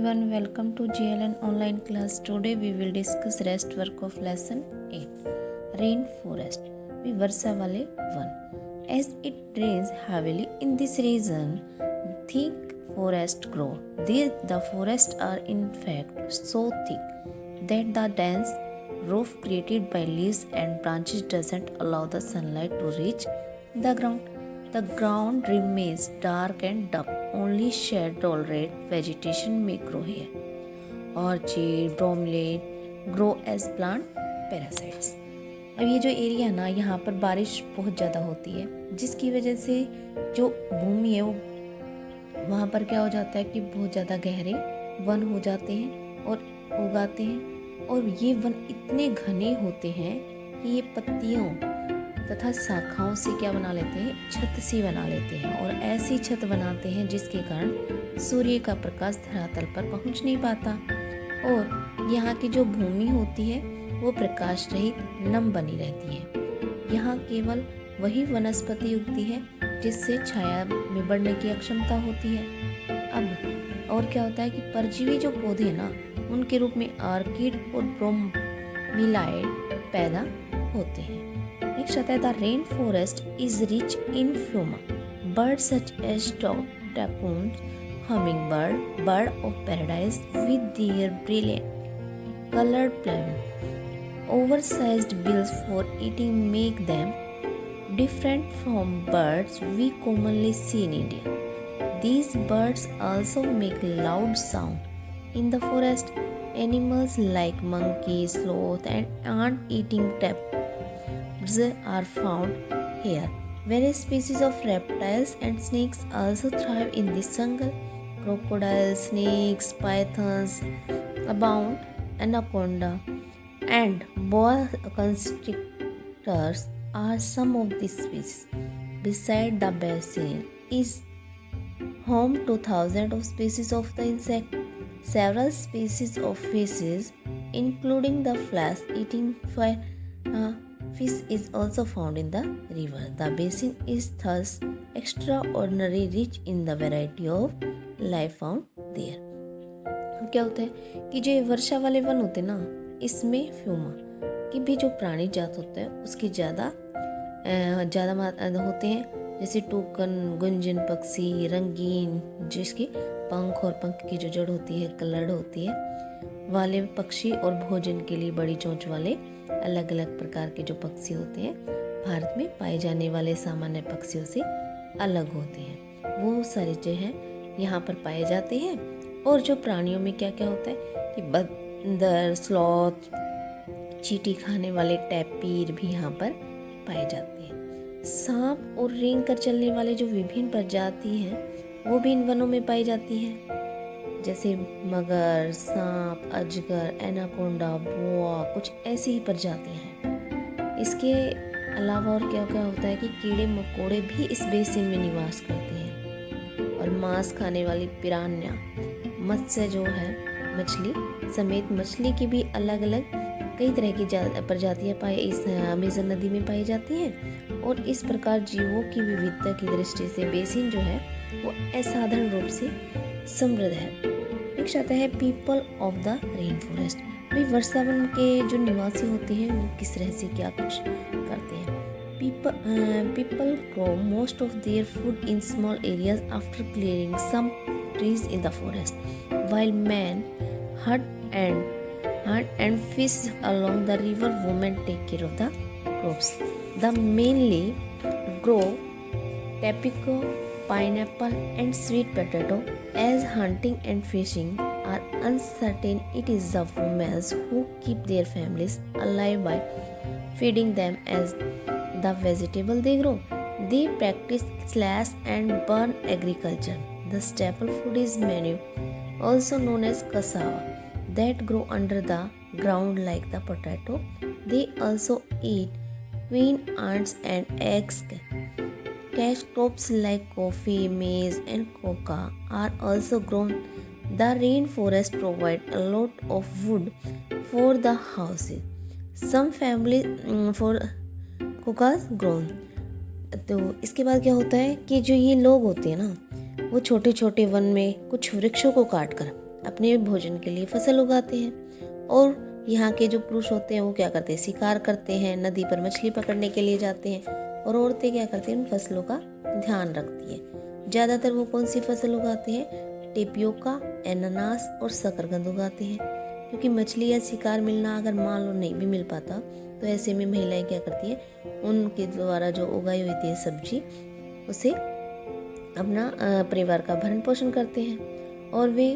everyone, welcome to GLN online class. Today we will discuss rest work of lesson 8 Rainforest वर्षा वाले one. As it rains heavily in this region, thick forests grow. The forests are in fact so thick that the dense roof created by leaves and branches doesn't allow the sunlight to reach the ground. The ground remains dark and damp. Only shade-tolerant vegetation may grow here. Orchid, bromeliad grow as plant parasites. अब ये जो area ना, यहाँ पर बारिश बहुत ज़्यादा होती है, जिसकी वजह से जो भूमि है वो वहाँ पर क्या हो जाता है कि बहुत ज़्यादा गहरे वन हो जाते हैं और उगाते हैं. और ये वन इतने घने होते हैं कि ये पत्तियों तथा शाखाओं से क्या बना लेते हैं, छत सी बना लेते हैं. और ऐसी छत बनाते हैं जिसके कारण सूर्य का प्रकाश धरातल पर पहुंच नहीं पाता. और यहाँ की जो भूमि होती है वो प्रकाश रहित नम बनी रहती है. यहाँ केवल वही वनस्पति उगती है जिससे छाया में बढ़ने की अक्षमता होती है. अब और क्या होता है कि परजीवी जो पौधे ना, उनके रूप में ऑर्किड और ब्रोमीलाइड पैदा होते हैं. Next आता है, the rainforest is rich in fauna. Birds such as tacoons, hummingbird, bird of paradise with their brilliant colored plumage, oversized bills for eating make them different from birds we commonly see in India. These birds also make loud sound. In the forest, animals like monkeys, sloth, and ant-eating tapirs are found here. Various species of reptiles and snakes also thrive in this jungle. Crocodiles, snakes, pythons abound. Anaconda and boa constrictors are some of these species. Besides, the basin is home to thousands of species of the insect. Several species of fishes, including the flesh-eating fish, is also found in the river. The basin is thus extraordinarily rich in the variety of life found there. क्या होता है कि जो ये वर्षा वाले one होते हैं ना, इसमें फ्यूमा की भी जो प्राणी जात होते हैं उसके ज़्यादा होते हैं. जैसे टोकन, गुंजन पक्षी, रंगीन जिसके पंख और पंख की जो जड़ होती है कलर्ड होती है वाले पक्षी, और भोजन के लिए बड़ी चोंच वाले अलग अलग प्रकार के जो पक्षी होते हैं भारत में पाए जाने वाले सामान्य पक्षियों से अलग होते हैं, वो सारे जो है यहाँ पर पाए जाते हैं. और जो प्राणियों में क्या क्या होता है कि बंदर, स्लॉथ, चींटी खाने वाले टैपीर भी यहाँ पर पाए जाते हैं. सांप और रेंग कर चलने वाले जो विभिन्न प्रजाति हैं वो भी इन वनों में पाई जाती है. जैसे मगर, सांप, अजगर, एनाकोंडा, बोआ, कुछ ऐसी ही प्रजातियां हैं. इसके अलावा और क्या क्या होता है कि कीड़े मकोड़े भी इस बेसिन में निवास करते हैं. और मांस खाने वाली पिरान्या, मत्स्य जो है मछली समेत मछली की भी अलग अलग कई तरह की प्रजातियां इस अमेज़न नदी में पाई जाती हैं. और इस प्रकार जीवों की विविधता की दृष्टि से बेसिन जो है वो असाधारण रूप से समृद्ध है. नेक्स्ट आता है people of the rain forest. भाई वर्षा वन के जो निवासी होते हैं वो किस तरह से क्या कुछ करते हैं. People grow most of their food in small areas after clearing some trees in the forest, while men hunt and fish along the river. Women take care of the crops. The mainly grow tobacco, pineapple, and sweet potato. As hunting and fishing are uncertain, it is the women who keep their families alive by feeding them as the vegetable they grow. They practice slash and burn agriculture. The staple food is manu, also known as cassava, that grow under the ground like the potato. They also eat queen ants and eggs. Cash crops like coffee, maize, and coca are also grown. The rainforest provides a lot of wood for the houses. Some family for coca grown. तो इसके बाद क्या होता है कि जो ये लोग होते हैं ना, वो छोटे छोटे वन में कुछ वृक्षों को काटकर अपने भोजन के लिए फसल उगाते हैं। और यहाँ के जो पुरुष होते हैं वो क्या करते हैं, शिकार करते हैं, नदी पर मछली पकड़ने के लिए जाते हैं। और औरतें क्या करती हैं, उन फसलों का ध्यान रखती हैं। ज़्यादातर वो कौन सी फसल उगाते हैं, टेपियोका, अनानास और शकरकंद उगाते हैं। क्योंकि मछली या शिकार मिलना अगर मान लो नहीं भी मिल पाता तो ऐसे में महिलाएं क्या करती हैं, उनके द्वारा जो उगाई हुई थी सब्जी उसे अपना परिवार का भरण पोषण करते हैं। और वे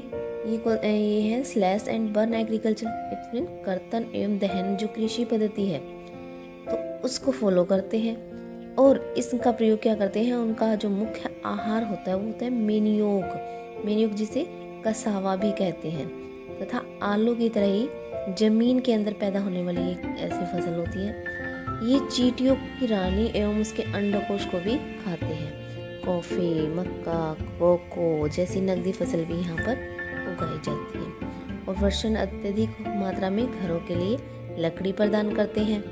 ये है slash and burn agriculture, it's mean कर्तन एवं दहन जो कृषि पद्धति है तो उसको फॉलो करते हैं। और इसका प्रयोग क्या करते हैं, उनका जो मुख्य आहार होता है वो होता है मेन्योक जिसे कसावा भी कहते हैं। तथा आलू की तरह ही जमीन के अंदर पैदा होने वाली एक ऐसी फसल होती है। ये चींटियों की रानी एवं उसके अंडकोश को भी खाते हैं। कॉफ़ी, मक्का, कोको जैसी नकदी फसल भी यहाँ पर उगाई जाती है। और वर्षण अत्यधिक मात्रा में घरों के लिए लकड़ी प्रदान करते हैं।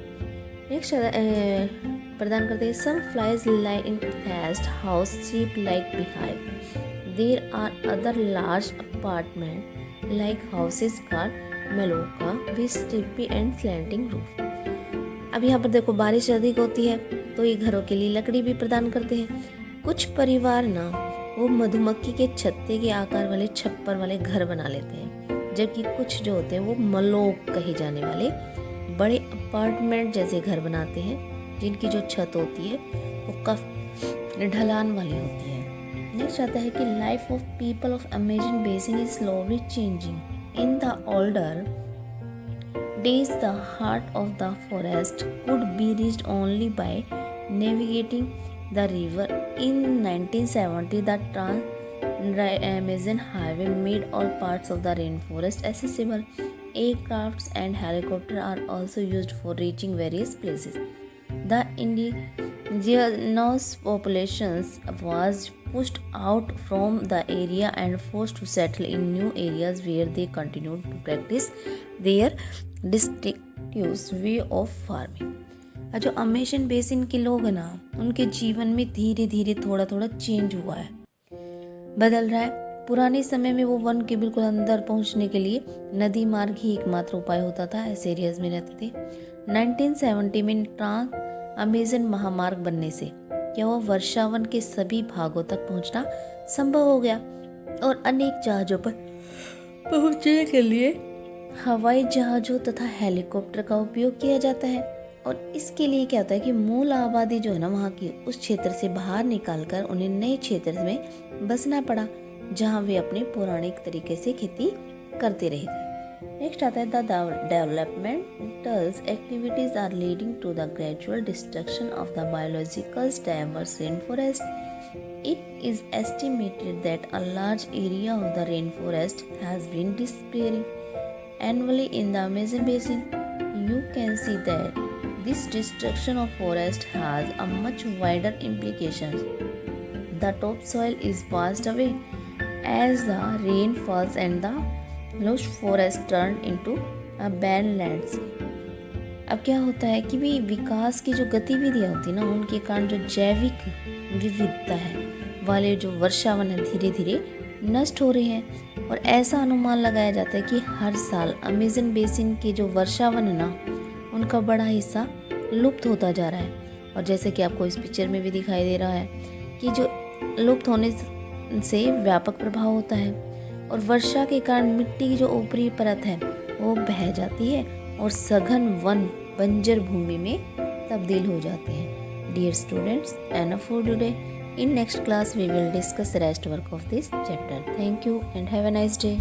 Some flies lie in thatched house sheep like beehive. There are other large apartment like houses called maloca with steepy and slanting roof. अब यहाँ पर देखो बारिश अधिक होती है तो ये घरों के लिए लकड़ी भी प्रदान करते हैं। कुछ परिवार ना वो मधुमक्खी के छत्ते के आकार वाले छप्पर वाले घर बना लेते हैं, जबकि कुछ जो होते हैं वो मलोक कहे जाने वाले बड़े अपार्टमेंट जैसे घर बनाते हैं जिनकी जो छत होती है वो काफी ढलान वाली होती है। नेक्स्ट आता है कि life of people of Amazon basin is slowly changing. In the older days the heart of the forest could be reached only by navigating the river. In 1970 the Trans-Amazon Highway made all parts of the rainforest accessible. Aircrafts and helicopters are also used for reaching various places. The indigenous populations was pushed out from the area and forced to settle in new areas where they continued to practice their distinctive way of farming. जो Amazon basin के लोग हैं ना, उनके जीवन में धीरे धीरे थोड़ा थोड़ा चेंज हुआ है, बदल रहा है। पुराने समय में वो वन के बिल्कुल अंदर पहुंचने के लिए नदी मार्ग ही एकमात्र उपाय होता था, ऐसे एरियाज में रहते थे। 1970 में ट्रांस अमेजन महामार्ग बनने से क्या हुआ, वर्षावन के सभी भागों तक पहुंचना संभव हो गया। और अनेक जहाजों पर पहुंचने के लिए हवाई जहाजों तथा हेलीकॉप्टर का उपयोग किया जाता है। और इसके लिए क्या होता है कि मूल आबादी जो है ना वहाँ की, उस क्षेत्र से बाहर निकालकर उन्हें नए क्षेत्र में बसना पड़ा जहाँ वे अपने पौराणिक तरीके से खेती करते रहे थे। नेक्स्ट आता है the developmental activities are leading to the gradual destruction of the biological diverse rain forest. It is estimated that a large area of the rain forest has been disappearing annually in the Amazon basin. You can see that this destruction of forest has a much wider implications. The topsoil is washed away as the rain falls and the lush forest turned into a barren landscape. अब क्या होता है कि भी विकास की जो गतिविधियाँ होती है ना, उनके कारण जो जैविक विविधता है वाले जो वर्षावन है धीरे धीरे नष्ट हो रहे हैं। और ऐसा अनुमान लगाया जाता है कि हर साल अमेजन बेसिन के जो वर्षावन है ना, उनका बड़ा हिस्सा लुप्त होता जा रहा है। और जैसे कि आपको इस पिक्चर में भी दिखाई दे रहा है कि जो लुप्त होने से व्यापक प्रभाव होता है और वर्षा के कारण मिट्टी की जो ऊपरी परत है वो बह जाती है और सघन वन बंजर भूमि में तब्दील हो जाते हैं। Dear students, enough for today. In next class, we will discuss the rest work of this chapter. Thank you and have a nice day.